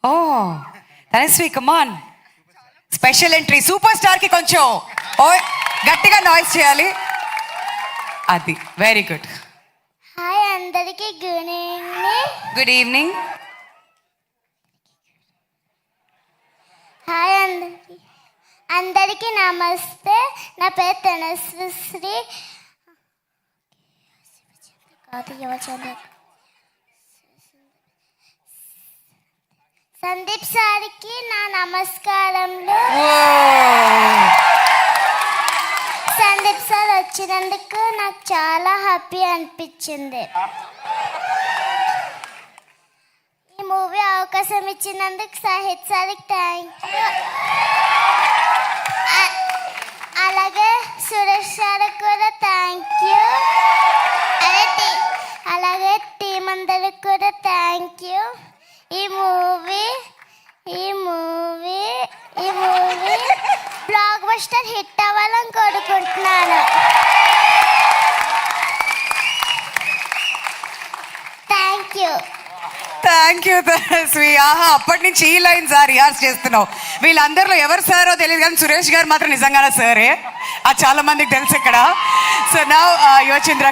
ఓ తనస్వి కమాన్, special entry. Super star కి కొంచెం ఓ గట్టిగా నాయిస్ చేయాలి. అది వెరీ గుడ్. హాయ్ అందరికి, good evening. Good evening. Hi అందరికి నమస్తే. నా పేరు తనశ్రీ. సందీప్ సార్కి నా నమస్కారములు. సందీప్ సార్ వచ్చినందుకు నాకు చాలా హ్యాపీ అనిపించింది. ఈ మూవీ అవకాశం ఇచ్చినందుకు సాహిత్ సార్కి థ్యాంక్ యూ. అలాగే సురేష్ సార్కి కూడా థ్యాంక్ యూ. అలాగే టీం అందరికి కూడా థ్యాంక్ యూ. ఈ మూవీ బ్లాక్ బస్టర్ హిట్ అవ్వాలని కోరుకుంటున్నాను. Thank you. Thank you Tanasvi. ఆహా, అప్పటి నుంచి ఈ లైన్స్ రిహార్స్ చేస్తున్నావు. వీళ్ళందరిలో ఎవరు సారో తెలియదు కానీ సురేష్ గారు మాత్రం నిజంగానే సరే. అది చాలా మందికి తెలుసు ఇక్కడ. సో నా యువచంద్ర